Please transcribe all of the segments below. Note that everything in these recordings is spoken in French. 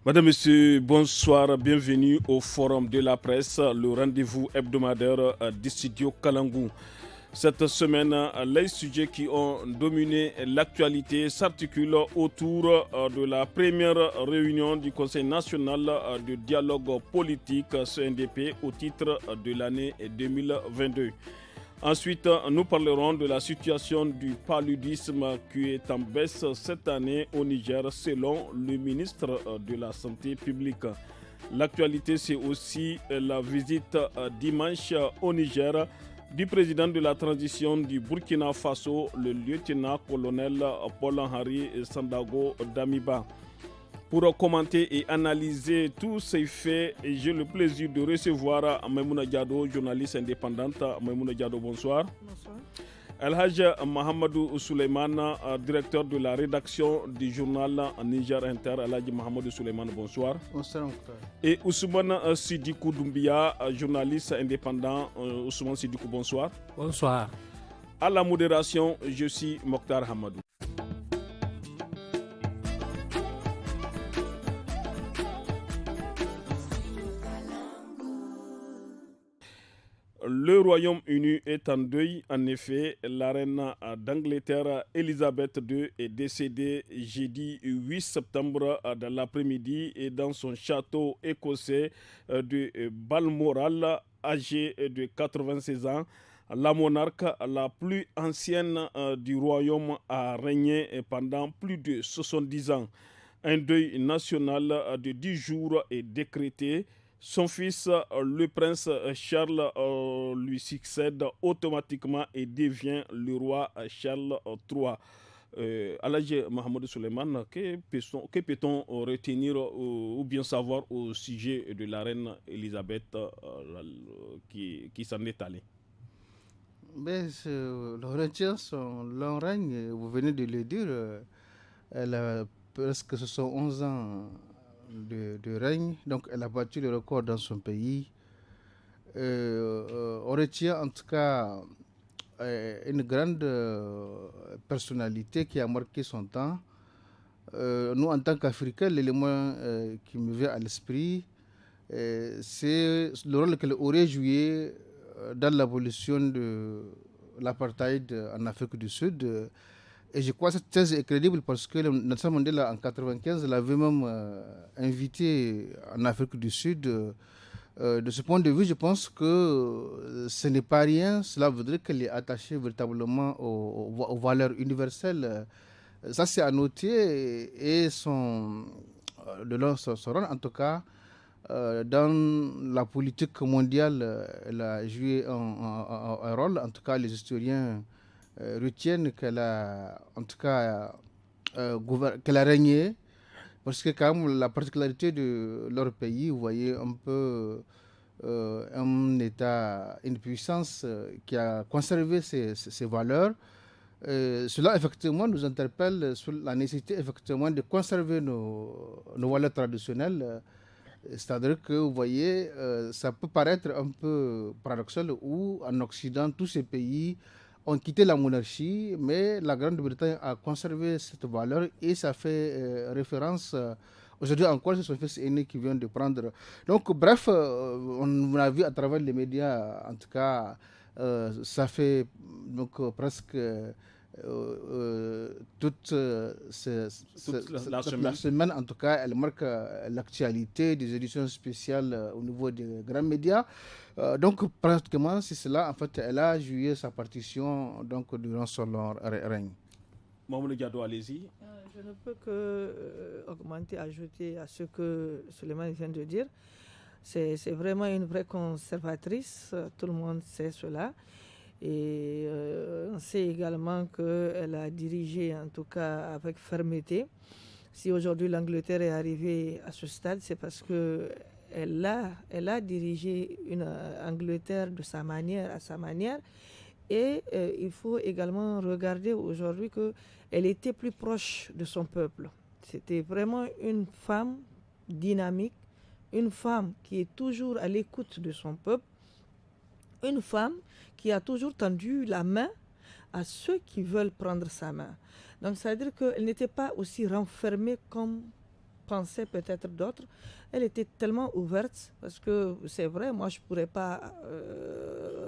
Madame, Monsieur, bonsoir, bienvenue au Forum de la presse, le rendez-vous hebdomadaire du studio Kalangou. Cette semaine, les sujets qui ont dominé l'actualité s'articulent autour de la première réunion du Conseil national de dialogue politique CNDP au titre de l'année 2022. Ensuite, nous parlerons de la situation du paludisme qui est en baisse cette année au Niger selon le ministre de la Santé publique. L'actualité, c'est aussi la visite dimanche au Niger du président de la transition du Burkina Faso, le lieutenant-colonel Paul-Henri Sandago Damiba. Pour commenter et analyser tous ces faits, j'ai le plaisir de recevoir Maimouna Diado, journaliste indépendante. Maimouna Diado, bonsoir. Bonsoir. Alhaj Mohamedou Souleymane, directeur de la rédaction du journal Niger Inter. Alhaj Mohamedou Souleymane, bonsoir. Bonsoir, Mokhtar. Et Ousmane Sidikou Doumbia, journaliste indépendant. Ousmane Sidikou, bonsoir. Bonsoir. À la modération, je suis Mokhtar Hamadou. Le Royaume-Uni est en deuil. En effet, la reine d'Angleterre, Elisabeth II, est décédée jeudi 8 septembre dans l'après-midi et dans son château écossais de Balmoral, âgée de 96 ans. La monarque la plus ancienne du royaume a régné pendant plus de 70 ans. Un deuil national de 10 jours est décrété. Son fils, le prince Charles, lui succède automatiquement et devient le roi Charles III. Alhaji Mohamed Souleymane, que peut-on retenir ou bien savoir au sujet de la reine Elisabeth qui s'en est allée? Le retient son long règne, vous venez de le dire, elle a presque 71 ans de règne, donc elle a battu le record dans son pays. On retient en tout cas une grande personnalité qui a marqué son temps. Nous, en tant qu'Africains, l'élément qui me vient à l'esprit, c'est le rôle qu'elle aurait joué dans l'abolition de l'apartheid en Afrique du Sud. Et je crois que cette thèse est crédible parce que Nelson Mandela, en 1995, l'avait même invité en Afrique du Sud. De ce point de vue, je pense que ce n'est pas rien. Cela voudrait qu'elle est attachée véritablement aux valeurs universelles. Ça, c'est à noter. Et son rôle, en tout cas, dans la politique mondiale, elle a joué un rôle. En tout cas, les historiens retiennent qu'elle a, en tout cas, qu'elle a régné. Parce que quand même, la particularité de leur pays, vous voyez un peu un État, une puissance qui a conservé ses valeurs. Cela, effectivement, nous interpelle sur la nécessité, effectivement, de conserver nos valeurs traditionnelles. C'est-à-dire que, vous voyez, ça peut paraître un peu paradoxal où, en Occident, tous ces pays ont quitté la monarchie, mais la Grande-Bretagne a conservé cette valeur et ça fait référence. Aujourd'hui encore, c'est son fils aîné qui vient de prendre. Donc, bref, on a vu à travers les médias, en tout cas, ça fait donc presque toute la semaine, en tout cas, elle marque l'actualité des éditions spéciales au niveau des grands médias. Donc, pratiquement, c'est cela, en fait, elle a joué sa partition donc, durant son règne. Mamoudou Diado, allez-y. Je ne peux que augmenter, ajouter à ce que Souleymane vient de dire. C'est vraiment une vraie conservatrice, tout le monde sait cela. Et on sait également qu'elle a dirigé, en tout cas avec fermeté. Si aujourd'hui l'Angleterre est arrivée à ce stade, c'est parce qu'elle a dirigé une Angleterre de sa manière, à sa manière. Et il faut également regarder aujourd'hui qu'elle était plus proche de son peuple. C'était vraiment une femme dynamique, une femme qui est toujours à l'écoute de son peuple, une femme qui a toujours tendu la main à ceux qui veulent prendre sa main. Donc, ça veut dire qu'elle n'était pas aussi renfermée comme pensaient peut-être d'autres. Elle était tellement ouverte parce que c'est vrai, moi je ne pourrais pas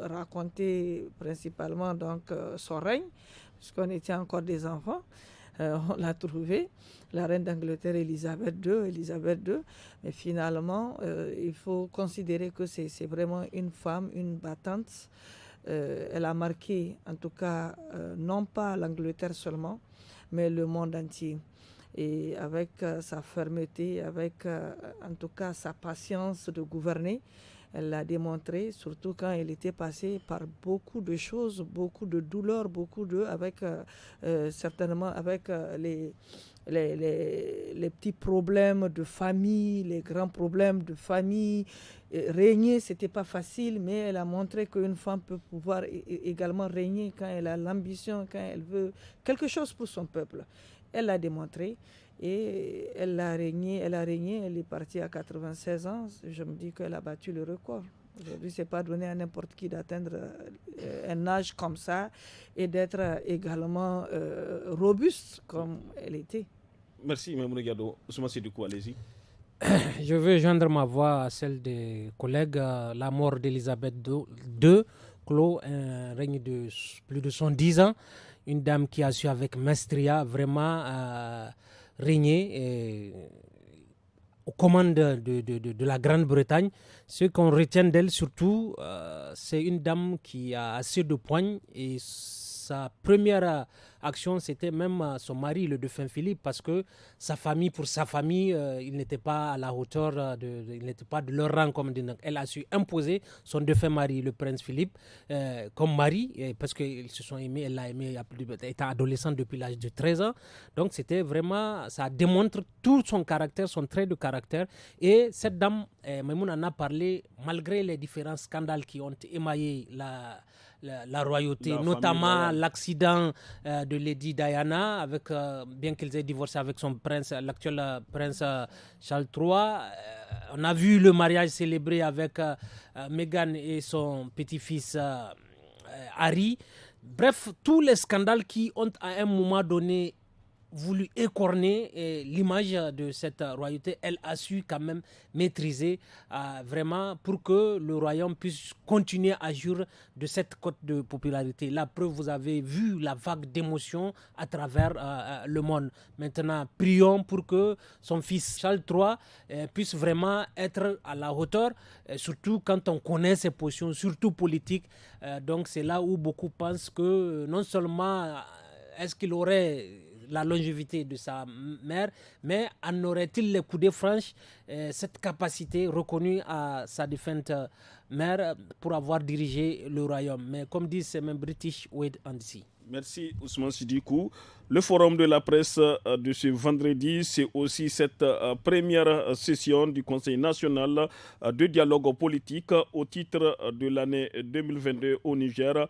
raconter principalement donc, son règne, puisqu'on était encore des enfants. On l'a trouvée, la reine d'Angleterre Elisabeth II, mais finalement, il faut considérer que c'est vraiment une femme, une battante. Elle a marqué, en tout cas, non pas l'Angleterre seulement, mais le monde entier. Et avec sa fermeté, avec en tout cas sa patience de gouverner, elle l'a démontré, surtout quand elle était passée par beaucoup de choses, beaucoup de douleurs, avec certainement avec les petits problèmes de famille, les grands problèmes de famille. Régner, c'était pas facile, mais elle a montré qu'une femme peut pouvoir également régner quand elle a l'ambition, quand elle veut quelque chose pour son peuple. Elle l'a démontré. Et elle a régné, elle est partie à 96 ans. Je me dis qu'elle a battu le record. Aujourd'hui, ce n'est pas donné à n'importe qui d'atteindre un âge comme ça et d'être également robuste comme elle était. Merci, Mme Gado. Ousmane Sédoukou, allez-y. Je veux joindre ma voix à celle des collègues. La mort d'Elisabeth II clôt un règne de plus de 110 ans. Une dame qui a su avec maestria vraiment régner aux commandes de la Grande-Bretagne. Ce qu'on retient d'elle surtout, c'est une dame qui a assez de poigne et sa première action, c'était même son mari, le défunt Philippe, parce que pour sa famille, il n'était pas à la hauteur, il n'était pas de leur rang, comme dit. Elle a su imposer son défunt mari, le prince Philippe, comme mari, parce qu'ils se sont aimés, elle l'a aimé, étant adolescente depuis l'âge de 13 ans. Donc c'était vraiment, ça démontre tout son caractère, son trait de caractère. Et cette dame, Maïmouna en a parlé, malgré les différents scandales qui ont émaillé la royauté, notamment l'accident de Lady Diana, bien qu'elle ait divorcé avec son prince, l'actuel prince Charles III. On a vu le mariage célébré avec Meghan et son petit-fils Harry. Bref, tous les scandales qui ont à un moment donné voulu écorner l'image de cette royauté, elle a su quand même maîtriser vraiment pour que le royaume puisse continuer à jouir de cette cote de popularité. La preuve, vous avez vu la vague d'émotions à travers le monde. Maintenant, prions pour que son fils Charles III puisse vraiment être à la hauteur, surtout quand on connaît ses positions, surtout politiques. Donc c'est là où beaucoup pensent que non seulement est-ce qu'il aurait la longévité de sa mère, mais en aurait-il les coups de franche, cette capacité reconnue à sa défunte mère pour avoir dirigé le royaume. Mais comme disent ces mêmes British, wait and see. Merci Ousmane Sidikou. Le forum de la presse de ce vendredi, c'est aussi cette première session du Conseil national de dialogue politique au titre de l'année 2022 au Niger,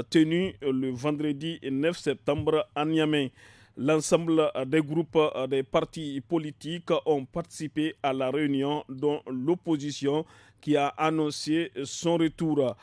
tenue le vendredi 9 septembre à Niamey. L'ensemble des groupes des partis politiques ont participé à la réunion, dont l'opposition qui a annoncé son retour.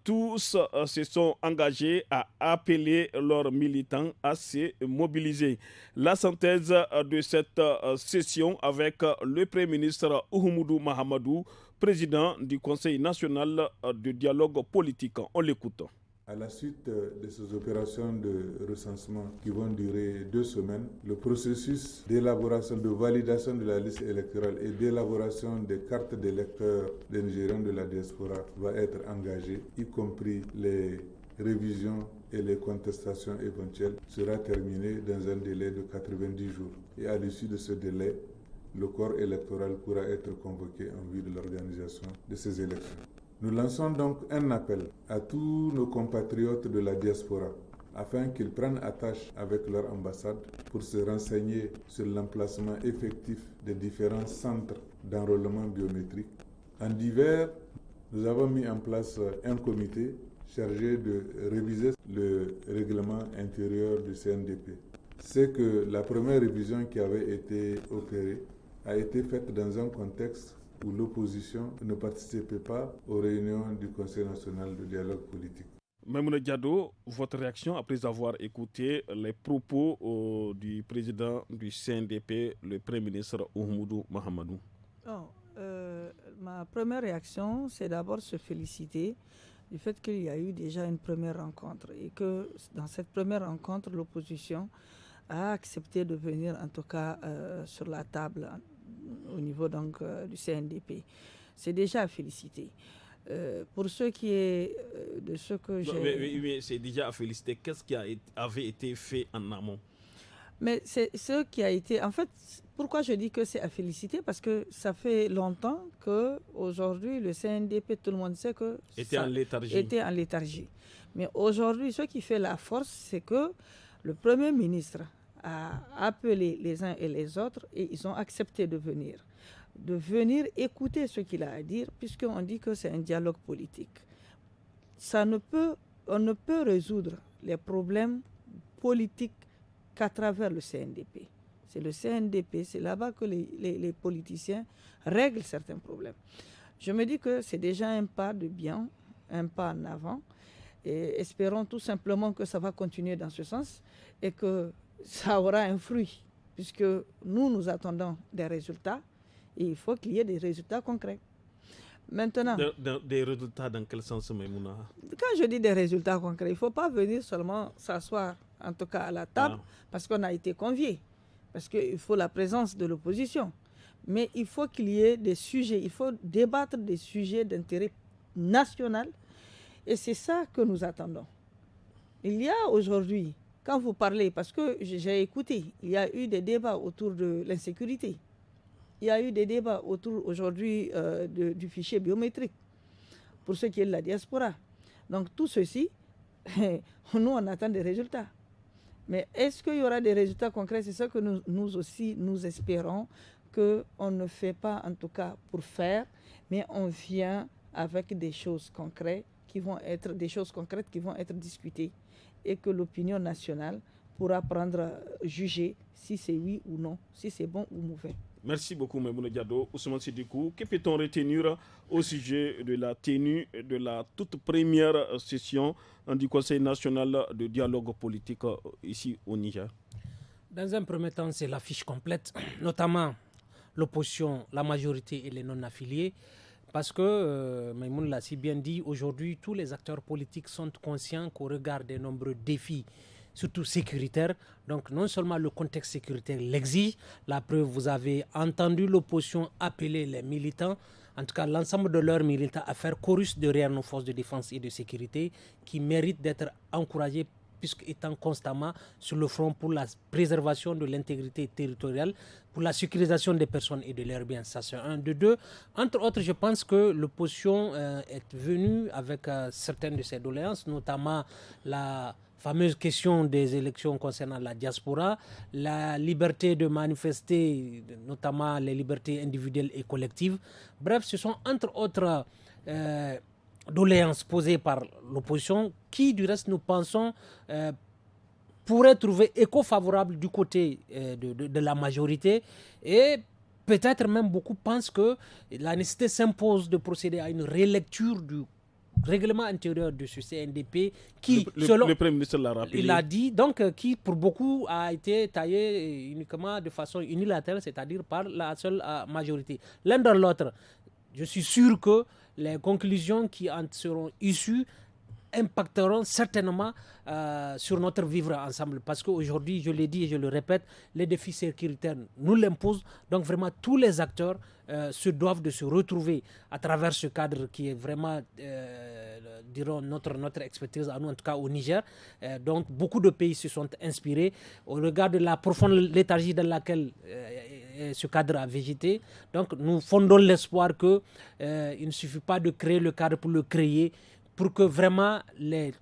Tous se sont engagés à appeler leurs militants à se mobiliser. La synthèse de cette session avec le Premier ministre Oumoudou Mahamadou, président du Conseil national de dialogue politique. On l'écoute. À la suite de ces opérations de recensement qui vont durer 2 semaines, le processus d'élaboration, de validation de la liste électorale et d'élaboration des cartes d'électeurs des Nigériens de la diaspora va être engagé, y compris les révisions et les contestations éventuelles, sera terminé dans un délai de 90 jours. Et à l'issue de ce délai, le corps électoral pourra être convoqué en vue de l'organisation de ces élections. Nous lançons donc un appel à tous nos compatriotes de la diaspora afin qu'ils prennent attache avec leur ambassade pour se renseigner sur l'emplacement effectif des différents centres d'enrôlement biométrique. En d'hiver, nous avons mis en place un comité chargé de réviser le règlement intérieur du CNDP. C'est que la première révision qui avait été opérée a été faite dans un contexte où l'opposition ne participait pas aux réunions du Conseil national de dialogue politique. Maimouna Diado, votre réaction après avoir écouté les propos du président du CNDP, le Premier ministre Oumoudou Mahamadou? Oh, ma première réaction, c'est d'abord se féliciter du fait qu'il y a eu déjà une première rencontre et que dans cette première rencontre, l'opposition a accepté de venir en tout cas sur la table au niveau donc du CNDP. C'est déjà à féliciter. Pour ce qui est de ce que j'ai... Mais c'est déjà à féliciter. Qu'est-ce qui avait été fait en amont? Mais c'est ce qui a été... En fait, pourquoi je dis que c'est à féliciter? Parce que ça fait longtemps qu'aujourd'hui, le CNDP, tout le monde sait que... Était en léthargie. Mais aujourd'hui, ce qui fait la force, c'est que le Premier ministre a appelé les uns et les autres et ils ont accepté de venir écouter ce qu'il a à dire, puisqu'on dit que c'est un dialogue politique. On ne peut résoudre les problèmes politiques qu'à travers le CNDP. C'est le CNDP, c'est là-bas que les politiciens règlent certains problèmes. Je me dis que c'est déjà un pas de bien, un pas en avant, et espérons tout simplement que ça va continuer dans ce sens et que ça aura un fruit, puisque nous attendons des résultats. Et il faut qu'il y ait des résultats concrets. Maintenant... Des résultats dans quel sens, Maimouna? Quand je dis des résultats concrets, il ne faut pas venir seulement s'asseoir, en tout cas à la table, parce qu'on a été conviés. Parce qu'il faut la présence de l'opposition. Mais il faut qu'il y ait des sujets, il faut débattre des sujets d'intérêt national. Et c'est ça que nous attendons. Il y a aujourd'hui, quand vous parlez, parce que j'ai écouté, il y a eu des débats autour de l'insécurité. Il y a eu des débats autour aujourd'hui du fichier biométrique pour ce qui est de la diaspora. Donc tout ceci, nous on attend des résultats. Mais est-ce qu'il y aura des résultats concrets? C'est ça que nous aussi nous espérons, qu'on ne fait pas en tout cas pour faire, mais on vient avec des choses concrètes qui vont être discutées et que l'opinion nationale pourra juger si c'est oui ou non, si c'est bon ou mauvais. Merci beaucoup, Maimouna Diado. Ousmane Sidikou, que peut-on retenir au sujet de la tenue de la toute première session du Conseil national de dialogue politique ici au Niger? Dans un premier temps, c'est l'affiche complète, notamment l'opposition, la majorité et les non-affiliés. Parce que, Maïmoun l'a si bien dit, aujourd'hui, tous les acteurs politiques sont conscients qu'au regard des nombreux défis, surtout sécuritaires, donc non seulement le contexte sécuritaire l'exige, la preuve, vous avez entendu l'opposition appeler les militants, en tout cas l'ensemble de leurs militants, à faire chorus derrière nos forces de défense et de sécurité qui méritent d'être encouragés puisqu'étant constamment sur le front pour la préservation de l'intégrité territoriale, pour la sécurisation des personnes et de leurs biens. Ça, c'est un. De deux, entre autres, je pense que l'opposition est venue avec certaines de ses doléances, notamment la fameuse question des élections concernant la diaspora, la liberté de manifester, notamment les libertés individuelles et collectives. Bref, ce sont entre autres doléances posées par l'opposition qui, du reste, nous pensons pourraient trouver écho favorable du côté de la majorité et peut-être même beaucoup pensent que la nécessité s'impose de procéder à une relecture du règlement intérieur de ce CNDP qui, selon le Premier ministre l'a rappelé. Il a dit, donc, qui pour beaucoup a été taillé uniquement de façon unilatérale, c'est-à-dire par la seule majorité. L'un dans l'autre, je suis sûr que les conclusions qui en seront issues impacteront certainement sur notre vivre ensemble. Parce qu'aujourd'hui, je l'ai dit et je le répète, les défis sécuritaires nous l'imposent. Donc vraiment, tous les acteurs se doivent de se retrouver à travers ce cadre qui est vraiment, dirons, notre expertise à nous, en tout cas au Niger. Donc beaucoup de pays se sont inspirés au regard de la profonde léthargie dans laquelle ce cadre a végété. Donc nous fondons l'espoir qu'il ne suffit pas de créer le cadre pour le créer, pour que vraiment les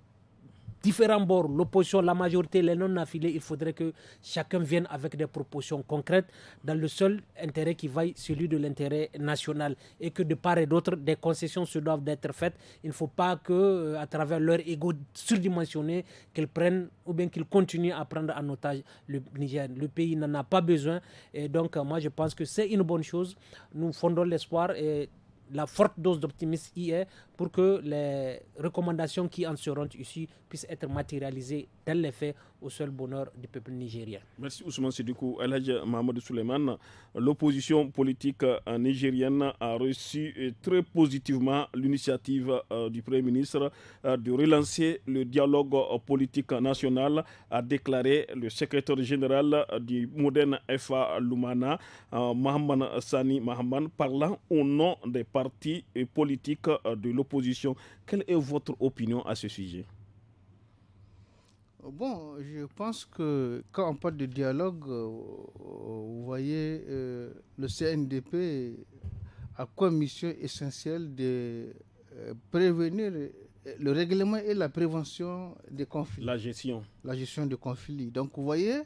différents bords, l'opposition, la majorité, les non-affiliés, il faudrait que chacun vienne avec des propositions concrètes dans le seul intérêt qui vaille, celui de l'intérêt national. Et que de part et d'autre, des concessions se doivent d'être faites. Il ne faut pas qu'à travers leur ego surdimensionné, qu'ils prennent ou bien qu'ils continuent à prendre en otage le Niger. Le pays n'en a pas besoin. Et donc, moi, je pense que c'est une bonne chose. Nous fondons l'espoir et la forte dose d'optimisme y est pour que les recommandations qui en seront issues puissent être matérialisées dans les faits au seul bonheur du peuple nigérien. Merci Ousmane Sidikou. El Hadj Mohamed Souleymane, l'opposition politique nigérienne a reçu très positivement l'initiative du Premier ministre de relancer le dialogue politique national, a déclaré le secrétaire général du Modern FA Lumana, Mohamed Sani Mahaman, parlant au nom des partis politiques de l'opposition. Quelle est votre opinion à ce sujet? Bon, je pense que quand on parle de dialogue, vous voyez, le CNDP a comme mission essentielle de prévenir le règlement et la prévention des conflits. La gestion des conflits. Donc, vous voyez,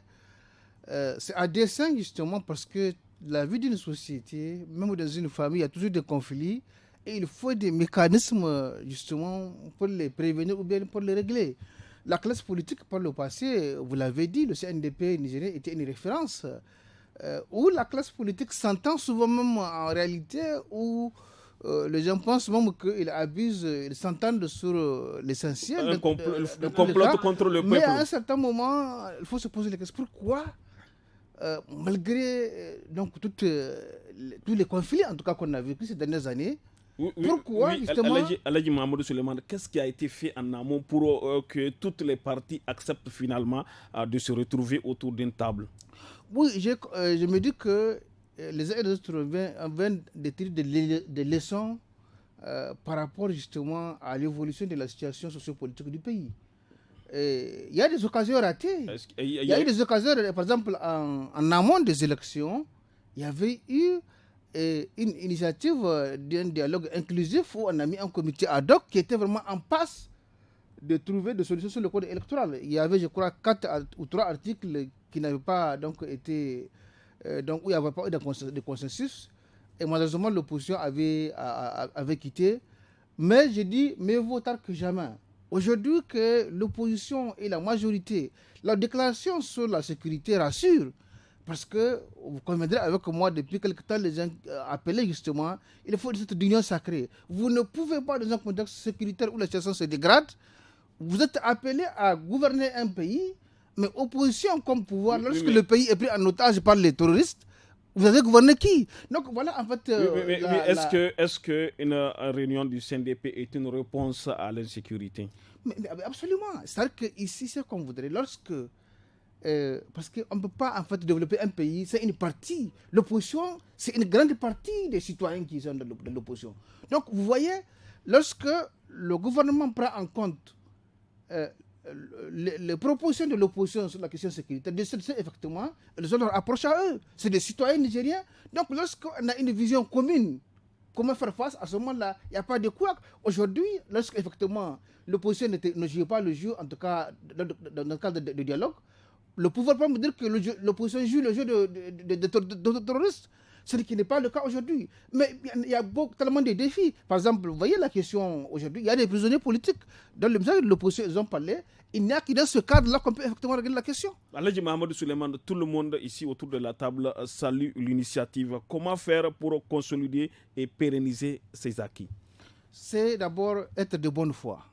c'est à dessein justement parce que la vie d'une société, même dans une famille, il y a toujours des conflits et il faut des mécanismes justement pour les prévenir ou bien pour les régler. La classe politique, par le passé, vous l'avez dit, le CNDP nigérien était une référence où la classe politique s'entend souvent même en réalité, où les gens pensent même qu'ils abusent, ils s'entendent sur l'essentiel. Un complot contre le peuple. Mais à un certain moment, il faut se poser la question, pourquoi malgré donc, tous les conflits en tout cas qu'on a vécu ces dernières années, pourquoi justement Aladji Mahamadou Souleymane, qu'est-ce qui a été fait en amont pour que toutes les parties acceptent finalement de se retrouver autour d'une table? Oui, je me dis que les uns et les autres viennent de tirer des leçons par rapport justement à l'évolution de la situation sociopolitique du pays. Il y a des occasions ratées. Il y a eu des occasions, par exemple, en amont des élections, il y avait eu une initiative d'un dialogue inclusif où on a mis un comité ad hoc qui était vraiment en passe de trouver des solutions sur le code électoral. Il y avait, je crois, 4 ou 3 articles qui n'avaient pas donc été... donc où il n'y avait pas eu de consensus. Et malheureusement, l'opposition avait quitté. Mais je dis, mieux vaut tard que jamais. Aujourd'hui, que l'opposition et la majorité, la déclaration sur la sécurité rassure. Parce que, vous conviendrez avec moi, depuis quelque temps, les gens appelaient justement, il faut cette union sacrée. Vous ne pouvez pas, dans un contexte sécuritaire où la situation se dégrade, vous êtes appelé à gouverner un pays, mais opposition comme pouvoir, lorsque le pays est pris en otage par les terroristes, vous avez gouverné qui? Donc voilà, en fait... est-ce qu'une réunion du CNDP est une réponse à l'insécurité? Mais absolument. C'est-à-dire qu'ici, c'est comme vous voudrez. Lorsque... parce qu'on ne peut pas en fait développer un pays, c'est une partie. L'opposition, c'est une grande partie des citoyens qui sont dans l'opposition. Donc vous voyez, lorsque le gouvernement prend en compte les propositions de l'opposition sur la question sécuritaire, c'est effectivement, les autres approchent à eux. C'est des citoyens nigériens. Donc lorsqu'on a une vision commune, comment faire face, à ce moment-là, il n'y a pas de quoi. Aujourd'hui, lorsque effectivement l'opposition ne joue pas le jeu, en tout cas dans le cadre de dialogue, le pouvoir peut me dire que l'opposition joue le jeu de terroristes, ce qui n'est pas le cas aujourd'hui. Mais il y a tellement de défis. Par exemple, vous voyez la question aujourd'hui, il y a des prisonniers politiques. Dans le message de l'opposition, ils ont parlé. Il n'y a que dans ce cadre-là qu'on peut effectivement régler la question. Aladji Mahamadou Souleymane, tout le monde ici autour de la table salue l'initiative. Comment faire pour consolider et pérenniser ces acquis? C'est d'abord être de bonne foi.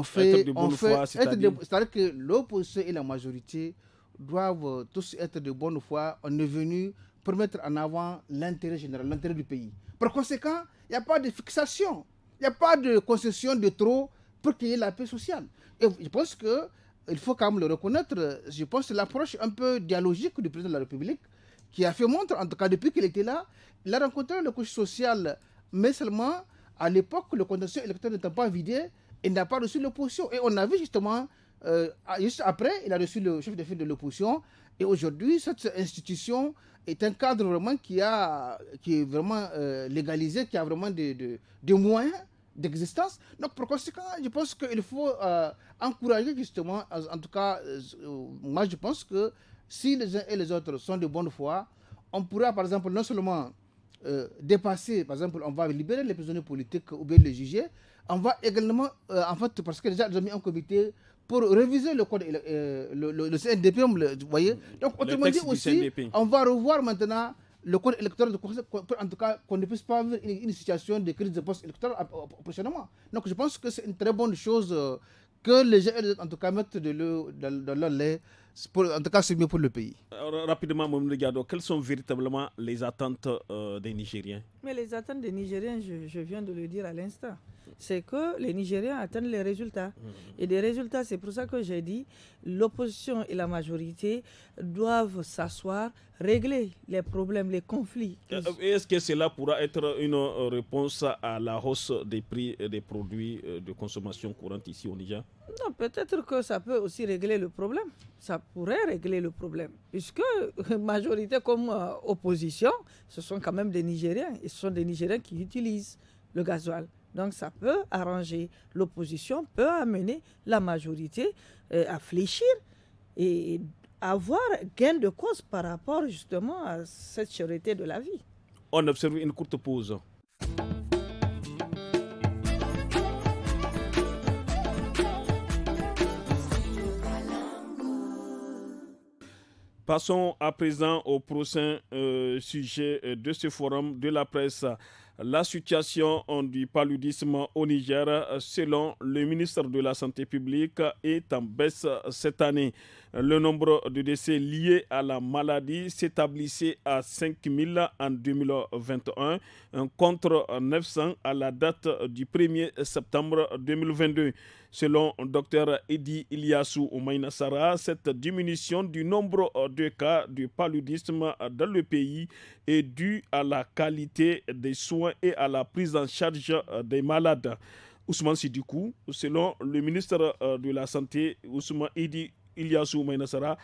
C'est-à-dire que l'opposition et la majorité doivent tous être de bonne foi. On est venu pour mettre en avant l'intérêt général, l'intérêt du pays. Par conséquent, il n'y a pas de fixation, il n'y a pas de concession de trop pour qu'il y ait la paix sociale. Et je pense qu'il faut quand même le reconnaître. Je pense que l'approche un peu dialogique du président de la République, qui a fait montre, en tout cas depuis qu'il était là, il a rencontré le couche social, mais seulement à l'époque, le contentieux électoral n'était pas vidé. Il n'a pas reçu l'opposition. Et on a vu justement, juste après, il a reçu le chef de file de l'opposition. Et aujourd'hui, cette institution est un cadre vraiment qui est vraiment légalisé, qui a vraiment des moyens d'existence. Donc, par conséquent, je pense qu'il faut encourager justement, en tout cas, moi je pense que si les uns et les autres sont de bonne foi, on pourra par exemple non seulement dépasser, par exemple, on va libérer les prisonniers politiques ou bien les juger. On va également, en fait, parce que déjà, ils ont mis un comité pour réviser le code, le CNDP, vous voyez. Donc, autrement dit aussi, on va revoir maintenant le code électoral, en tout cas, qu'on ne puisse pas avoir une situation de crise de post-électorale prochainement. Donc je pense que c'est une très bonne chose que les gens, en tout cas, mettent de l'eau dans leur lait. En tout cas, c'est mieux pour le pays. Rapidement, Mme Gado, quelles sont véritablement les attentes des Nigériens? Mais les attentes des Nigériens, je viens de le dire à l'instant, c'est que les Nigériens attendent les résultats. Et des résultats, c'est pour ça que j'ai dit, l'opposition et la majorité doivent s'asseoir, régler les problèmes, les conflits. Est-ce que cela pourra être une réponse à la hausse des prix des produits de consommation courante ici au Niger? Non, peut-être que ça peut aussi régler le problème. Ça pourrait régler le problème. Puisque majorité comme opposition, ce sont quand même des Nigériens. Et ce sont des Nigériens qui utilisent le gasoil. Donc ça peut arranger. L'opposition peut amener la majorité à fléchir et avoir gain de cause par rapport justement à cette cherté de la vie. On observe une courte pause. Passons à présent au prochain sujet de ce forum de la presse. La situation du paludisme au Niger, selon le ministre de la Santé publique, est en baisse cette année. Le nombre de décès liés à la maladie s'établissait à 5 000 en 2021 contre 900 à la date du 1er septembre 2022. Selon Dr Edi Iliassou Oumaïnassara, cette diminution du nombre de cas de paludisme dans le pays est due à la qualité des soins et à la prise en charge des malades. Ousmane Sidikou, selon le ministre de la Santé, Ousmane Edi Iliassou Oumaïnassara,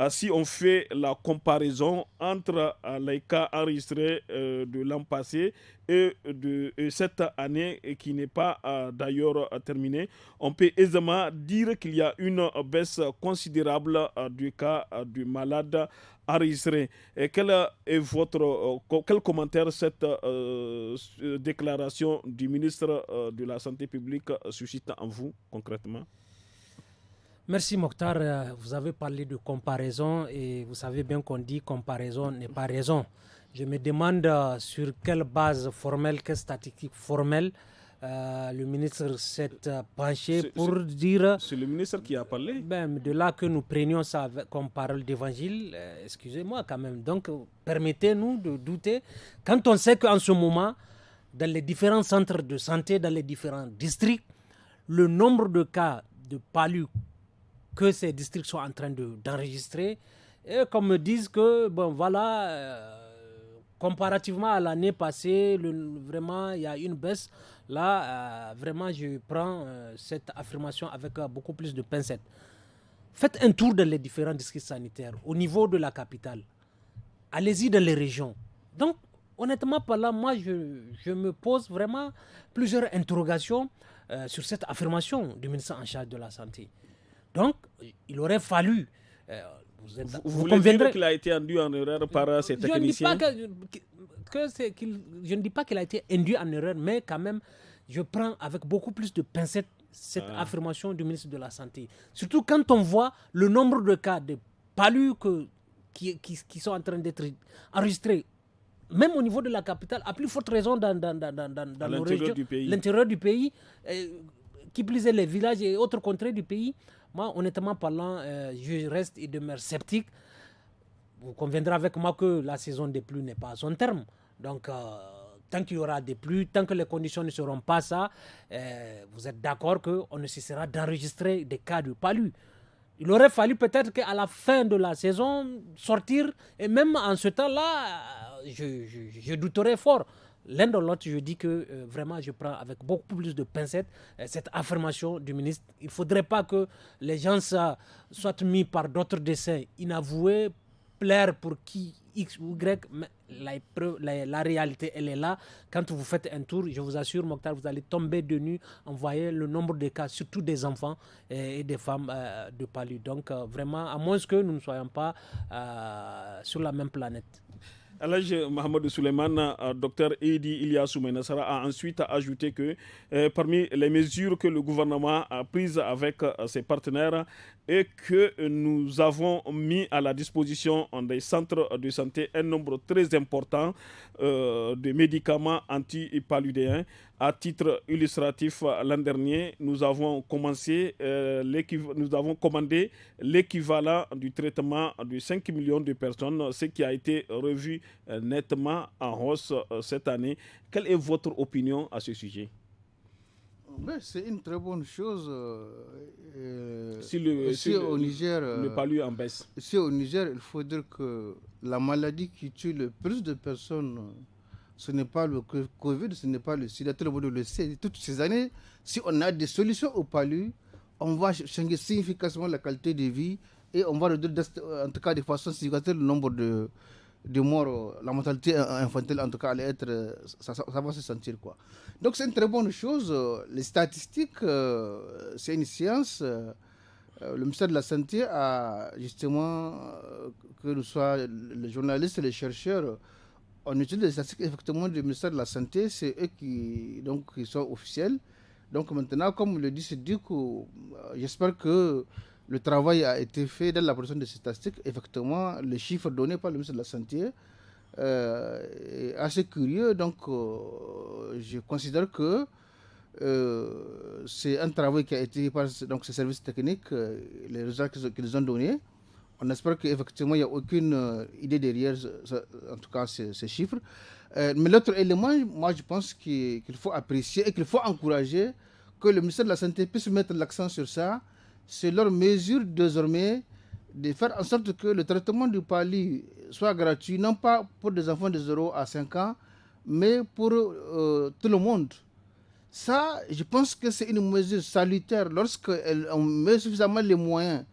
si on fait la comparaison entre les cas enregistrés de l'an passé et de cette année qui n'est pas d'ailleurs terminée, on peut aisément dire qu'il y a une baisse considérable du cas de malades enregistrés. Et quel commentaire cette déclaration du ministre de la Santé publique suscite en vous concrètement? Merci Mokhtar, vous avez parlé de comparaison et vous savez bien qu'on dit comparaison n'est pas raison. Je me demande sur quelle base formelle, quelle statistique formelle le ministre s'est penché pour dire... C'est le ministre qui a parlé. De là que nous prenions ça comme parole d'évangile, excusez-moi quand même. Donc permettez-nous de douter quand on sait qu'en ce moment, dans les différents centres de santé, dans les différents districts, le nombre de cas de palu que ces districts sont en train d'enregistrer, et qu'on me dise que, comparativement à l'année passée, vraiment, il y a une baisse. Là, vraiment, je prends cette affirmation avec beaucoup plus de pincettes. Faites un tour dans les différents districts sanitaires, au niveau de la capitale. Allez-y dans les régions. Donc, honnêtement, par là, moi, je me pose vraiment plusieurs interrogations sur cette affirmation du ministre en charge de la Santé. Donc, il aurait fallu... vous voulez dire qu'il a été induit en erreur par ces techniciens? Je ne dis pas qu'il a été induit en erreur, mais quand même, je prends avec beaucoup plus de pincettes cette affirmation du ministre de la Santé. Surtout quand on voit le nombre de cas de palus qui sont en train d'être enregistrés, même au niveau de la capitale, à plus forte raison dans nos régions, l'intérieur du pays, qui plus est les villages et autres contrées du pays. Moi, honnêtement parlant, je reste et demeure sceptique. Vous conviendrez avec moi que la saison des pluies n'est pas à son terme. Donc, tant qu'il y aura des pluies, tant que les conditions ne seront pas ça, vous êtes d'accord qu'on ne cessera d'enregistrer des cas de palu. Il aurait fallu peut-être qu'à la fin de la saison, sortir, et même en ce temps-là, je douterais fort. L'un dans l'autre, je dis que vraiment, je prends avec beaucoup plus de pincettes cette affirmation du ministre. Il ne faudrait pas que les gens soient mis par d'autres dessins inavoués, plaire pour qui X ou Y. Mais la réalité, elle est là. Quand vous faites un tour, je vous assure, Mokhtar, vous allez tomber de nu en voyant le nombre de cas, surtout des enfants et des femmes de palu. Donc, vraiment, à moins que nous ne soyons pas sur la même planète. Alaj Mohamed Souleymane, docteur Edi Ilyasou Menassara a ensuite ajouté que parmi les mesures que le gouvernement a prises avec ses partenaires et que nous avons mis à la disposition des centres de santé un nombre très important de médicaments antipaludéens. À titre illustratif, l'an dernier, nous avons commandé l'équivalent du traitement de 5 millions de personnes, ce qui a été revu nettement en hausse cette année. Quelle est votre opinion à ce sujet? C'est une très bonne chose. Au Niger, le palu en baisse. Ici au Niger, il faut dire que la maladie qui tue le plus de personnes, ce n'est pas le Covid, ce n'est pas le sida. Tout le monde le sait. Toutes ces années, si on a des solutions au palu, on va changer significativement la qualité de vie et on va réduire, en tout cas de façon significative, le nombre de morts. La mortalité infantile, en tout cas, allait être, ça va se sentir, quoi. Donc c'est une très bonne chose. Les statistiques, c'est une science. Le ministère de la Santé a justement, que ce soit les journalistes et les chercheurs, on utilise les statistiques effectivement du ministère de la Santé, c'est eux qui sont officiels. Donc maintenant, comme le dit Siddikou, j'espère que le travail a été fait dans la production de ces statistiques. Effectivement, les chiffres donnés par le ministère de la Santé est assez curieux. Donc je considère que c'est un travail qui a été fait par ces services techniques, les résultats qu'ils ont donnés. On espère qu'effectivement, il n'y a aucune idée derrière, en tout cas, ces chiffres. Mais l'autre élément, moi, je pense qu'il faut apprécier et qu'il faut encourager que le ministère de la Santé puisse mettre l'accent sur ça. C'est leur mesure désormais de faire en sorte que le traitement du palu soit gratuit, non pas pour des enfants de 0 à 5 ans, mais pour tout le monde. Ça, je pense que c'est une mesure salutaire lorsqu'on met suffisamment les moyens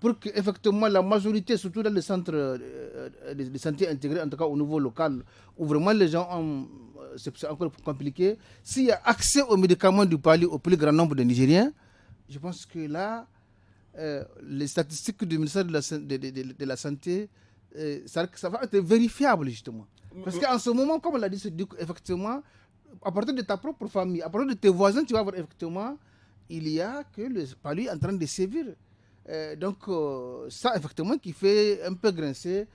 pour qu'effectivement la majorité, surtout dans les centres de santé intégrés, en tout cas au niveau local, où vraiment les gens ont, c'est encore compliqué, s'il y a accès aux médicaments du palu au plus grand nombre de Nigériens, je pense que là, les statistiques du ministère de la Santé, ça va être vérifiable justement. Parce qu'en ce moment, comme on l'a dit, c'est effectivement, à partir de ta propre famille, à partir de tes voisins, tu vas voir effectivement, il y a que le palu est en train de sévir. Donc ça effectivement qui fait un peu grincer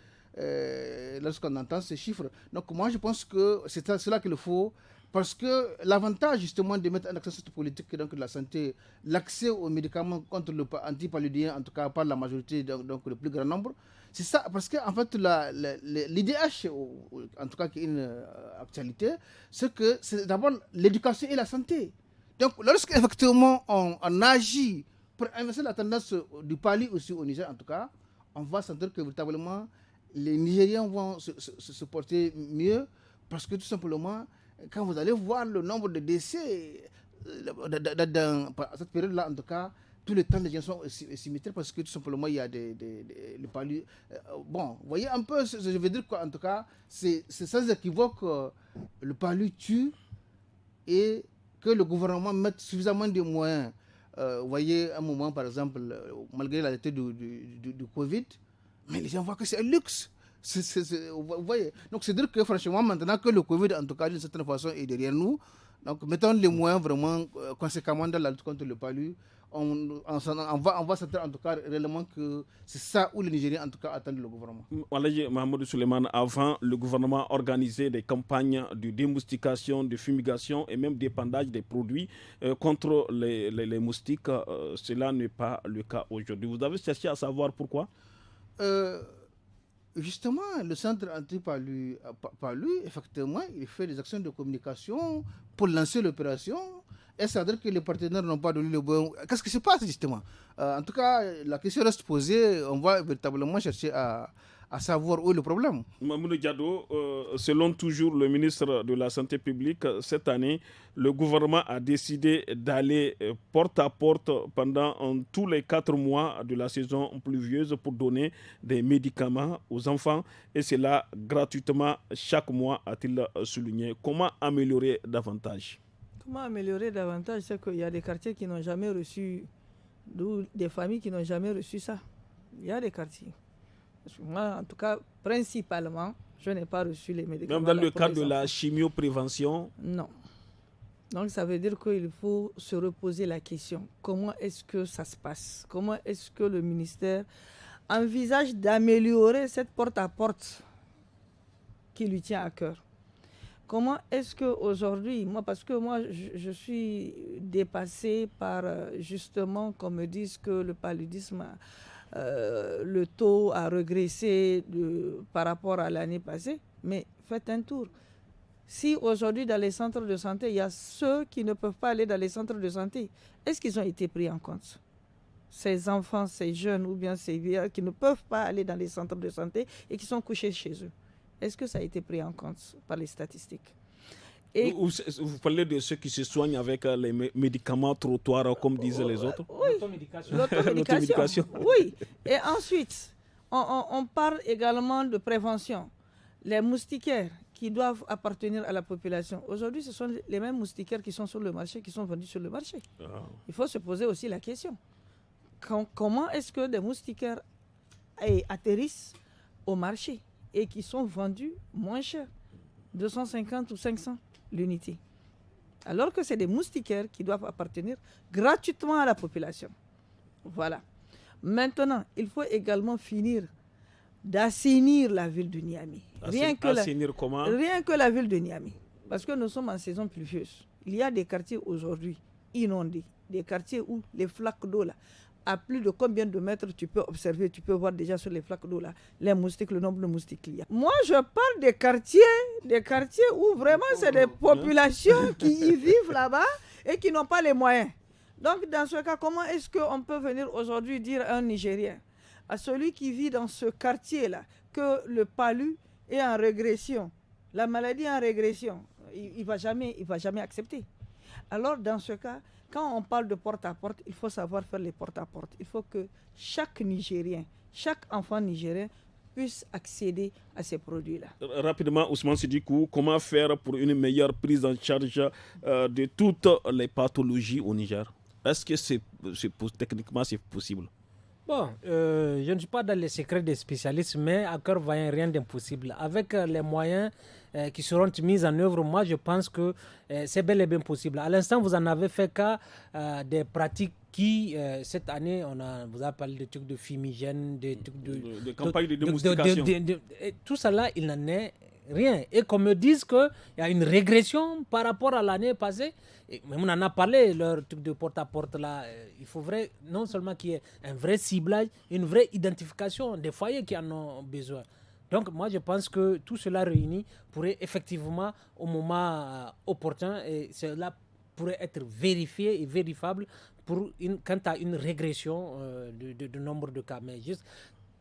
lorsqu'on entend ces chiffres. Donc moi je pense que c'est cela qu'il faut, parce que l'avantage justement de mettre un accent sur cette politique donc, de la santé, l'accès aux médicaments contre le antipaludien, en tout cas par la majorité, donc le plus grand nombre, c'est ça, parce que en fait l'IDH, en tout cas qui est une actualité, c'est que c'est d'abord l'éducation et la santé. Donc lorsqu'effectivement on agit pour inverser la tendance du palu aussi au Niger, en tout cas, on va sentir que véritablement les Nigériens vont se porter mieux, parce que tout simplement, quand vous allez voir le nombre de décès, à cette période-là, en tout cas, tout le temps les gens sont au cimetière parce que tout simplement il y a le palu. Bon, vous voyez un peu, je veux dire quoi, en tout cas, c'est sans équivoque le palu tue et que le gouvernement mette suffisamment de moyens. Vous voyez, un moment, par exemple, malgré la réalité du Covid, mais les gens voient que c'est un luxe. Vous voyez. Donc, c'est dire que franchement, maintenant que le Covid, en tout cas, d'une certaine façon, est derrière nous, donc mettons les moyens vraiment conséquemment dans la lutte contre le palu. On va sentir en tout cas réellement que c'est ça où les Nigériens en tout cas attendent le gouvernement. Mohamed Souleymane, avant, le gouvernement organisait des campagnes de démoustication, de fumigation et même d'épandage des produits contre les moustiques. Cela n'est pas le cas aujourd'hui. Vous avez cherché à savoir pourquoi? Justement, le centre anti-palu, effectivement, il fait des actions de communication pour lancer l'opération. Et ça veut dire que les partenaires n'ont pas donné le bon. Qu'est-ce qui se passe justement? En tout cas, la question reste posée. On va véritablement chercher à savoir où est le problème. Mamoudou Diado, selon toujours le ministre de la Santé publique, cette année, le gouvernement a décidé d'aller porte à porte pendant tous les 4 mois de la saison pluvieuse pour donner des médicaments aux enfants, et cela gratuitement chaque mois, a-t-il souligné. Comment améliorer davantage? Comment améliorer davantage? C'est qu'il y a des quartiers qui n'ont jamais reçu, des familles qui n'ont jamais reçu ça. Il y a des quartiers. Moi, en tout cas, principalement, je n'ai pas reçu les médicaments. Même dans le cadre de la chimioprévention? Non. Donc, ça veut dire qu'il faut se reposer la question. Comment est-ce que ça se passe? Comment est-ce que le ministère envisage d'améliorer cette porte-à-porte qui lui tient à cœur? Comment est-ce qu'aujourd'hui, parce que moi, je suis dépassée par, justement, qu'on me dise que le paludisme, le taux a régressé par rapport à l'année passée, mais faites un tour. Si aujourd'hui, dans les centres de santé, il y a ceux qui ne peuvent pas aller dans les centres de santé, est-ce qu'ils ont été pris en compte? Ces enfants, ces jeunes ou bien ces vieux qui ne peuvent pas aller dans les centres de santé et qui sont couchés chez eux. Est-ce que ça a été pris en compte par les statistiques? Et vous parlez de ceux qui se soignent avec les médicaments trottoirs, comme disent les autres? Oui, l'automédication. Oui, et ensuite, on parle également de prévention. Les moustiquaires qui doivent appartenir à la population. Aujourd'hui, ce sont les mêmes moustiquaires qui sont sur le marché, qui sont vendus sur le marché. Il faut se poser aussi la question. Comment est-ce que des moustiquaires atterrissent au marché et qui sont vendus moins cher, 250 ou 500 l'unité, alors que c'est des moustiquaires qui doivent appartenir gratuitement à la population. Voilà. Maintenant, il faut également finir d'assainir la ville de Niamey. Rien que la ville de Niamey. Parce que nous sommes en saison pluvieuse. Il y a des quartiers aujourd'hui inondés, des quartiers où les flaques d'eau là, à plus de combien de mètres tu peux observer, tu peux voir déjà sur les flaques d'eau là, les moustiques, le nombre de moustiques qu'il y a. Moi, je parle des quartiers où vraiment c'est des populations qui y vivent là-bas et qui n'ont pas les moyens. Donc, dans ce cas, comment est-ce qu'on peut venir aujourd'hui dire à un Nigérien, à celui qui vit dans ce quartier-là, que le palu est en régression, la maladie est en régression, il ne va jamais accepter. Alors, dans ce cas, quand on parle de porte-à-porte, il faut savoir faire les porte-à-porte. Il faut que chaque Nigérien, chaque enfant nigérien puisse accéder à ces produits-là. Rapidement, Ousmane Sidikou, comment faire pour une meilleure prise en charge de toutes les pathologies au Niger? Est-ce que techniquement c'est possible? Bon, je ne suis pas dans les secrets des spécialistes, mais à cœur vaillant, rien d'impossible. Avec les moyens qui seront mis en œuvre, moi je pense que c'est bel et bien possible. À l'instant, vous en avez fait cas des pratiques qui, cette année, vous a parlé de trucs de fumigène, de trucs de campagnes de démoustication. Tout ça là, il n'en est rien. Et qu'on me dise qu'il y a une régression par rapport à l'année passée, mais on en a parlé, leur truc de porte-à-porte là, il faut non seulement qu'il y ait un vrai ciblage, une vraie identification des foyers qui en ont besoin. Donc moi je pense que tout cela réuni pourrait effectivement au moment opportun, et cela pourrait être vérifié et vérifiable quant à une régression de nombre de cas. Mais juste,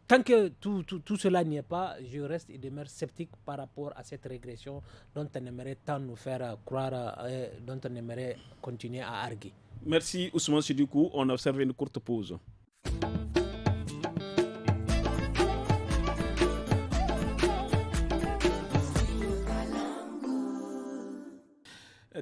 tant que tout cela n'y est pas, je reste et demeure sceptique par rapport à cette régression dont on aimerait tant nous faire croire, dont on aimerait continuer à arguer. Merci Ousmane Sidikou, on observe une courte pause.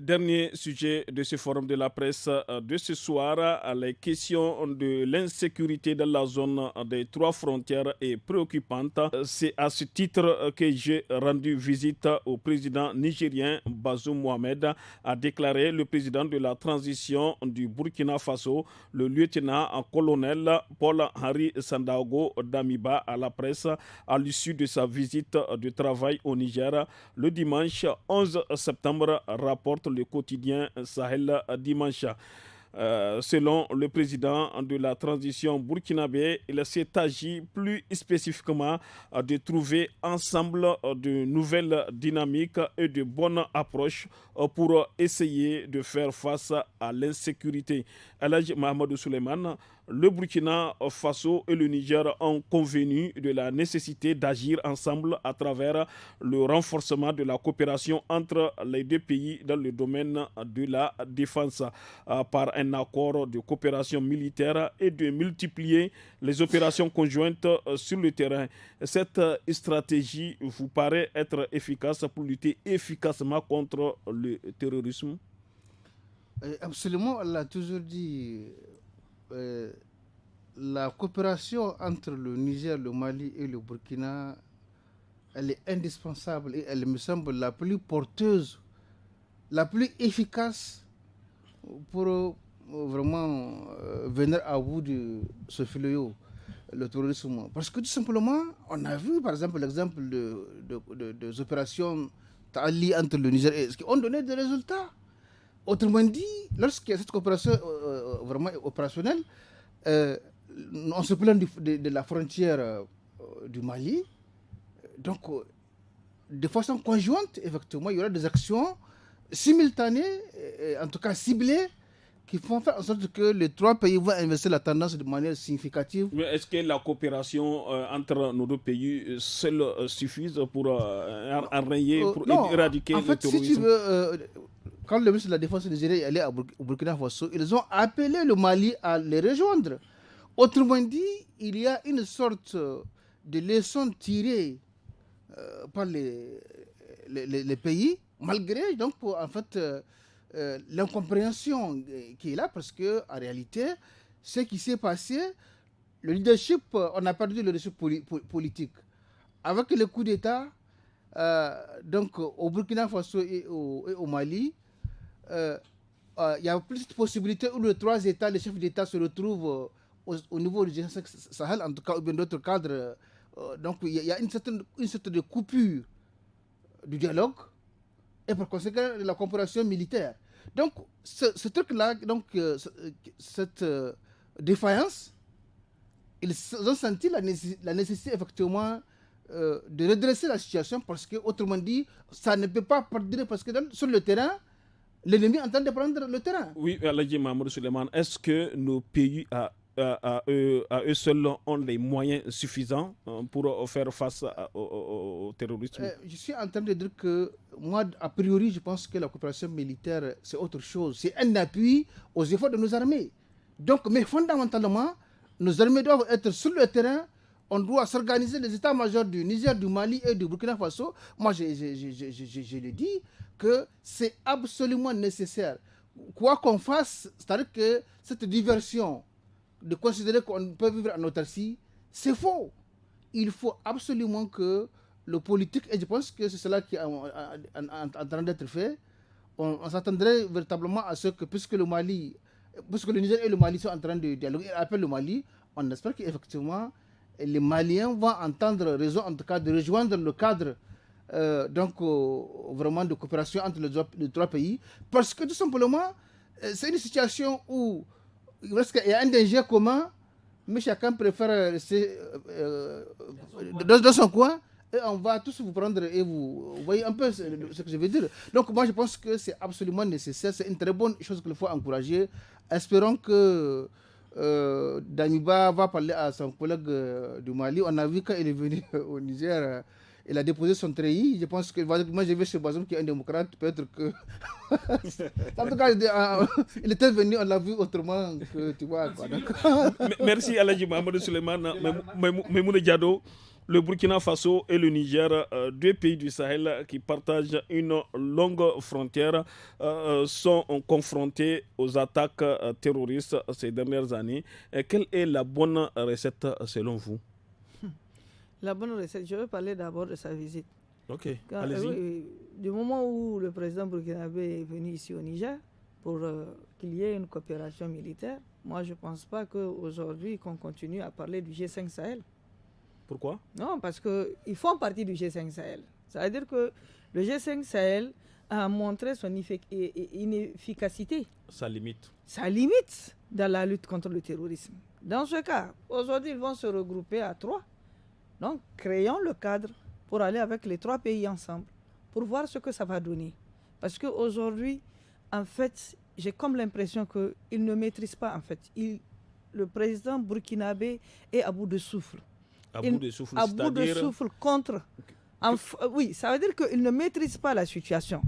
Dernier sujet de ce forum de la presse de ce soir, les questions de l'insécurité dans la zone des 3 frontières est préoccupante. C'est à ce titre que j'ai rendu visite au président nigérien Bazoum Mohamed, a déclaré le président de la transition du Burkina Faso, le lieutenant-colonel Paul-Henri Sandaogo Damiba, à la presse à l'issue de sa visite de travail au Niger le dimanche 11 septembre, rapporte le quotidien Sahel dimanche. Selon le président de la transition burkinabé, il s'est agi plus spécifiquement de trouver ensemble de nouvelles dynamiques et de bonnes approches pour essayer de faire face à l'insécurité. Elhadji Mahamadou Souleymane, le Burkina Faso et le Niger ont convenu de la nécessité d'agir ensemble à travers le renforcement de la coopération entre les deux pays dans le domaine de la défense par un accord de coopération militaire et de multiplier les opérations conjointes sur le terrain. Cette stratégie vous paraît être efficace pour lutter efficacement contre le terrorisme? Absolument, on l'a toujours dit. la coopération entre le Niger, le Mali et le Burkina, elle est indispensable et elle me semble la plus porteuse, la plus efficace pour vraiment venir à bout de ce fléau, le terrorisme. Parce que tout simplement, on a vu par exemple l'exemple des opérations Tali entre le Niger et qui ont donné des résultats. Autrement dit, lorsqu'il y a cette coopération vraiment opérationnelle, on se plaint de la frontière du Mali. Donc, de façon conjointe, effectivement, il y aura des actions simultanées, en tout cas ciblées, qui font faire en sorte que les trois pays vont inverser la tendance de manière significative. Mais est-ce que la coopération entre nos deux pays seule suffise pour enrayer, pour éradiquer le terrorisme? Si tu veux, quand le ministre de la Défense nigérien est allé au Burkina Faso, ils ont appelé le Mali à les rejoindre. Autrement dit, il y a une sorte de leçon tirée par les pays, malgré donc en fait l'incompréhension qui est là, parce que en réalité, ce qui s'est passé, le leadership, on a perdu le leadership politique. Avec le coup d'État, donc au Burkina Faso et au Mali, il y a plus de possibilités où les trois États, les chefs d'État se retrouvent au niveau du G5 Sahel, en tout cas, ou bien d'autres cadres. Donc il y a une certaine de coupure du dialogue et par conséquent de la coopération militaire. Donc ce truc-là, donc cette défaillance, ils ont senti la nécessité effectivement de redresser la situation, parce que autrement dit, ça ne peut pas perdurer, parce que sur le terrain, l'ennemi est en train de prendre le terrain. Oui, Aladji Mahmoud Suleiman, est-ce que nos pays à eux seuls ont les moyens suffisants pour faire face au terrorisme? Je suis en train de dire que moi, a priori, je pense que la coopération militaire, c'est autre chose. C'est un appui aux efforts de nos armées. Donc, mais fondamentalement, nos armées doivent être sur le terrain. On doit s'organiser, les états-majors du Niger, du Mali et du Burkina Faso. Moi, je le dis que c'est absolument nécessaire. Quoi qu'on fasse, c'est-à-dire que cette diversion de considérer qu'on peut vivre en autarcie, c'est faux. Il faut absolument que le politique, et je pense que c'est cela qui est en train d'être fait, on s'attendrait véritablement à ce que, puisque le Niger et le Mali sont en train de dialoguer, et appellent le Mali, on espère qu'effectivement, les Maliens vont entendre raison, en tout cas, de rejoindre le cadre vraiment de coopération entre les trois pays, parce que tout simplement, c'est une situation où il y a un danger commun, mais chacun préfère rester dans son coin, et on va tous vous prendre, et vous voyez un peu ce que je veux dire. Donc moi je pense que c'est absolument nécessaire, c'est une très bonne chose qu'il faut encourager. Espérons que Damiba va parler à son collègue du Mali. On a vu quand il est venu au Niger, il a déposé son treillis. Je pense que moi j'ai vu ce Bazoum qui est un démocrate, peut-être que en tout cas il était venu, on l'a vu autrement que tu vois quoi. Merci Aladji Mahmoud Suleiman. Memouna Diado, le Burkina Faso et le Niger, deux pays du Sahel qui partagent une longue frontière, sont confrontés aux attaques terroristes ces dernières années. Quelle est la bonne recette selon vous? La bonne recette, je vais parler d'abord de sa visite. Ok, allez-y. Du moment où le président burkinabé est venu ici au Niger pour qu'il y ait une coopération militaire, moi je ne pense pas qu'aujourd'hui qu'on continue à parler du G5 Sahel. Pourquoi? Non, parce qu'ils font partie du G5 Sahel. Ça veut dire que le G5 Sahel a montré son inefficacité. Sa limite. Sa limite dans la lutte contre le terrorisme. Dans ce cas, aujourd'hui, ils vont se regrouper à 3. Donc, créons le cadre pour aller avec les 3 pays ensemble, pour voir ce que ça va donner. Parce qu'aujourd'hui, en fait, j'ai comme l'impression qu'ils ne maîtrisent pas, en fait. Le président burkinabé est à bout de souffle. À bout de souffle, c'est-à-dire... À bout de souffle contre... Oui, ça veut dire qu'il ne maîtrise pas la situation.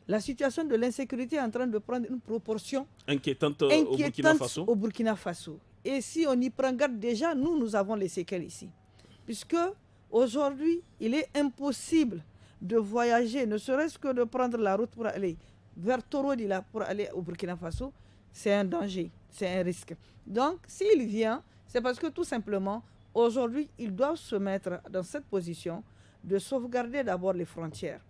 La situation de l'insécurité est en train de prendre une proportion inquiétante au Burkina Faso. Et si on y prend garde, déjà, nous avons les séquelles ici. Puisque aujourd'hui, il est impossible de voyager, ne serait-ce que de prendre la route pour aller vers Torodila pour aller au Burkina Faso, c'est un danger, c'est un risque. Donc, s'il vient, C'est parce que tout simplement, aujourd'hui, ils doivent se mettre dans cette position de sauvegarder d'abord les frontières.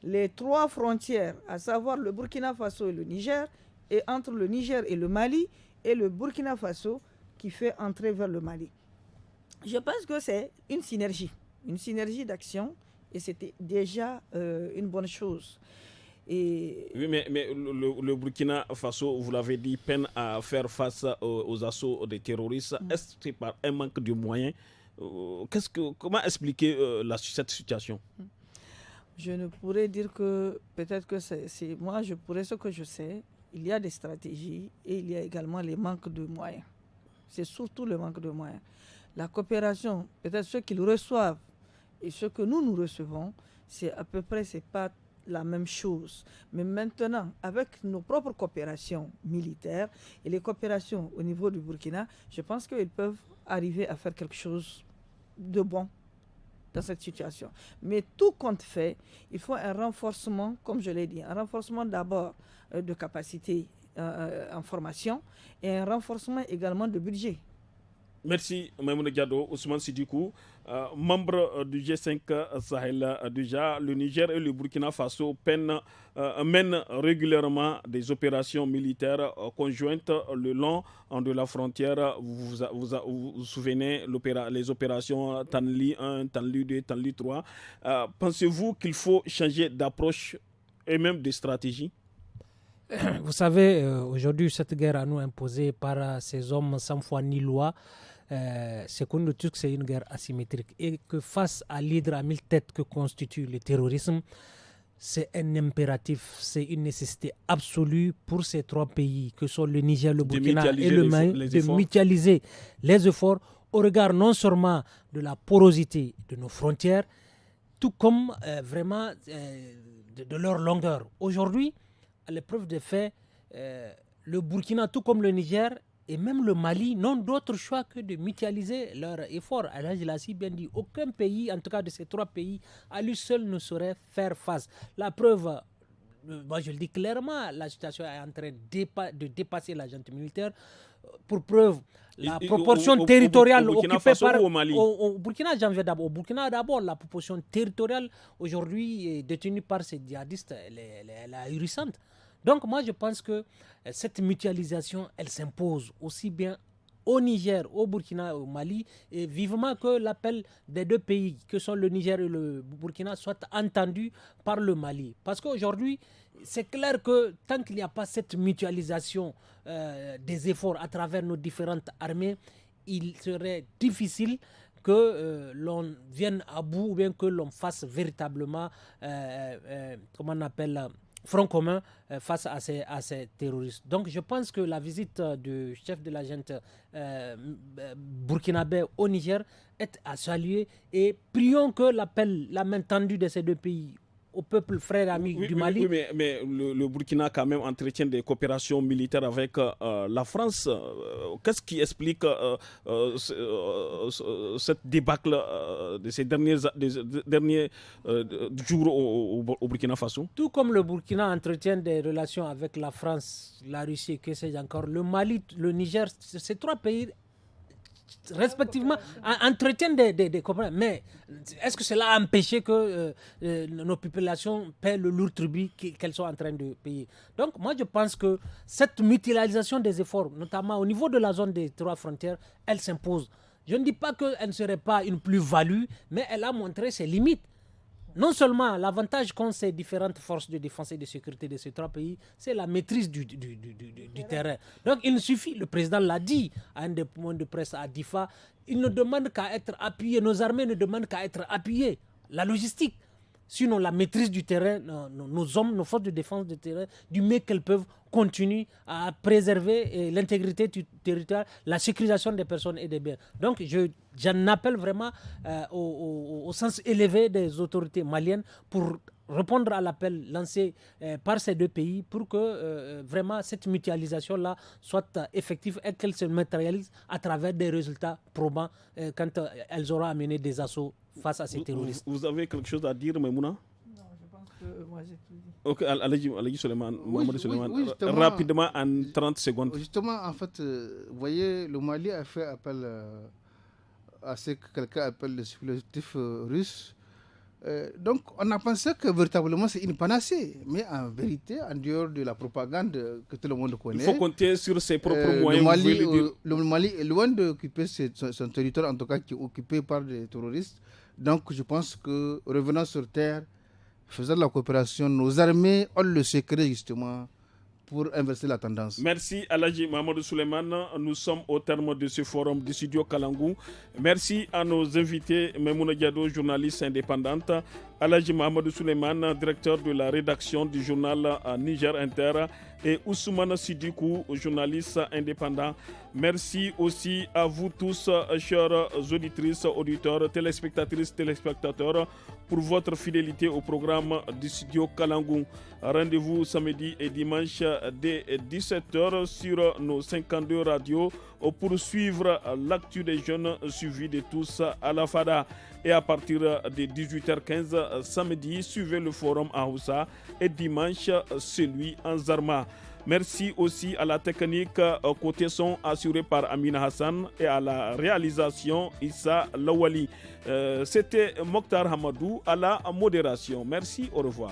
Les 3 frontières, à savoir le Burkina Faso et le Niger, et entre le Niger et le Mali, et le Burkina Faso qui fait entrer vers le Mali. Je pense que c'est une synergie d'action, et c'était déjà une bonne chose. Et... Oui, mais le Burkina Faso, vous l'avez dit, peine à faire face aux assauts des terroristes. Est-ce que c'est par un manque de moyens? Comment expliquer cette situation? Je ne pourrais dire que peut-être que c'est moi, je pourrais ce que je sais. Il y a des stratégies et il y a également les manques de moyens. C'est surtout le manque de moyens. La coopération, peut-être ceux qu'ils reçoivent et ceux que nous recevons, c'est à peu près, c'est pas la même chose. Mais maintenant, avec nos propres coopérations militaires et les coopérations au niveau du Burkina, je pense qu'ils peuvent arriver à faire quelque chose de bon dans cette situation. Mais tout compte fait, il faut un renforcement, comme je l'ai dit, un renforcement d'abord de capacité en formation et un renforcement également de budget. Merci Maïmouna Diado. Ousmane Sidikou, membre du G5 Sahel. Déjà, le Niger et le Burkina Faso mènent régulièrement des opérations militaires conjointes le long de la frontière. Vous vous souvenez les opérations Tanli 1, Tanli 2, Tanli 3. Pensez-vous qu'il faut changer d'approche et même de stratégie? Vous savez, aujourd'hui, cette guerre à nous imposée par ces hommes sans foi ni loi, c'est qu'on nous dit que c'est une guerre asymétrique et que face à l'hydre à 1000 têtes que constitue le terrorisme, c'est un impératif, c'est une nécessité absolue pour ces 3 pays que sont le Niger, le Burkina et le Mali de mutualiser les efforts au regard non seulement de la porosité de nos frontières, tout comme vraiment de leur longueur. Aujourd'hui, à l'épreuve des faits, le Burkina, tout comme le Niger et même le Mali, n'ont d'autre choix que de mutualiser leurs efforts. Alors, je l'ai si bien dit, aucun pays, en tout cas de ces 3 pays, à lui seul ne saurait faire face. La preuve, moi je le dis clairement, la situation est en train de dépasser la junte militaire. Pour preuve, la proportion territoriale occupée par... Au Burkina, j'en viens d'abord. Au Burkina, d'abord, la proportion territoriale aujourd'hui détenue par ces djihadistes, elle est ahurissante. Donc moi je pense que cette mutualisation, elle s'impose aussi bien au Niger, au Burkina, au Mali, et vivement que l'appel des 2 pays, que sont le Niger et le Burkina, soit entendu par le Mali. Parce qu'aujourd'hui, c'est clair que tant qu'il n'y a pas cette mutualisation des efforts à travers nos différentes armées, il serait difficile que l'on vienne à bout ou bien que l'on fasse véritablement, comment on appelle, front commun face à ces terroristes. Donc je pense que la visite du chef de la junte burkinabé au Niger est à saluer et prions que la main tendue de ces 2 pays au peuple frère et ami du Mali. Oui, mais le Burkina quand même entretient des coopérations militaires avec la France. Qu'est-ce qui explique cette débâcle de ces derniers jours au Burkina Faso? Tout comme le Burkina entretient des relations avec la France, la Russie, que sais-je encore, le Mali, le Niger, ces 3 pays respectivement entretiennent des coopérations. Mais est-ce que cela a empêché que nos populations paient le lourd tribut qu'elles sont en train de payer? Donc moi je pense que cette mutualisation des efforts, notamment au niveau de la zone des 3 frontières, elle s'impose. Je ne dis pas qu'elle ne serait pas une plus-value, mais elle a montré ses limites. Non seulement l'avantage qu'ont ces différentes forces de défense et de sécurité de ces 3 pays, c'est la maîtrise du terrain. Donc il ne suffit, le président l'a dit à un des points de presse à Difa, il ne demande qu'à être appuyé, nos armées ne demandent qu'à être appuyées, la logistique. Sinon, la maîtrise du terrain, nos hommes, nos forces de défense du terrain, du mieux qu'elles peuvent, continuent à préserver l'intégrité du territoire, la sécurisation des personnes et des biens. Donc, j'en appelle vraiment au sens élevé des autorités maliennes pour répondre à l'appel lancé par ces 2 pays pour que vraiment cette mutualisation-là soit effective et qu'elle se matérialise à travers des résultats probants quand elles auront amené des assauts face à ces terroristes. Vous avez quelque chose à dire, Maïmouna? Non, je pense que moi j'ai tout dit. Ok, Aladji Suleiman, Mohamed Suleiman, rapidement en 30 secondes. Justement, en fait, vous voyez, le Mali a fait appel à ce que quelqu'un appelle le supplétif russe. Donc, on a pensé que véritablement c'est une panacée. Mais en vérité, en dehors de la propagande que tout le monde connaît, il faut compter sur ses propres moyens. Le Mali est loin d'occuper son territoire, en tout cas qui est occupé par des terroristes. Donc, je pense que revenant sur terre, faisant de la coopération, nos armées ont le secret justement pour inverser la tendance. Merci Aladji Mahamadou Souleymane. Nous sommes au terme de ce forum du studio Kalangou. Merci à nos invités, Memouna Diado, journaliste indépendante, Aladji Mahamadou Souleymane, directeur de la rédaction du journal Niger Inter, et Ousmane Sidikou, journaliste indépendant. Merci aussi à vous tous, chers auditrices, auditeurs, téléspectatrices, téléspectateurs, pour votre fidélité au programme du studio Kalangou. Rendez-vous samedi et dimanche dès 17h sur nos 52 radios pour suivre l'actu des jeunes suivi de tous à la FADA. Et à partir de 18h15 samedi, suivez le forum à Houssa et dimanche celui en Zarma. Merci aussi à la technique côté son assurée par Amina Hassan et à la réalisation Issa Lawali. C'était Mokhtar Hamadou à la modération. Merci, au revoir.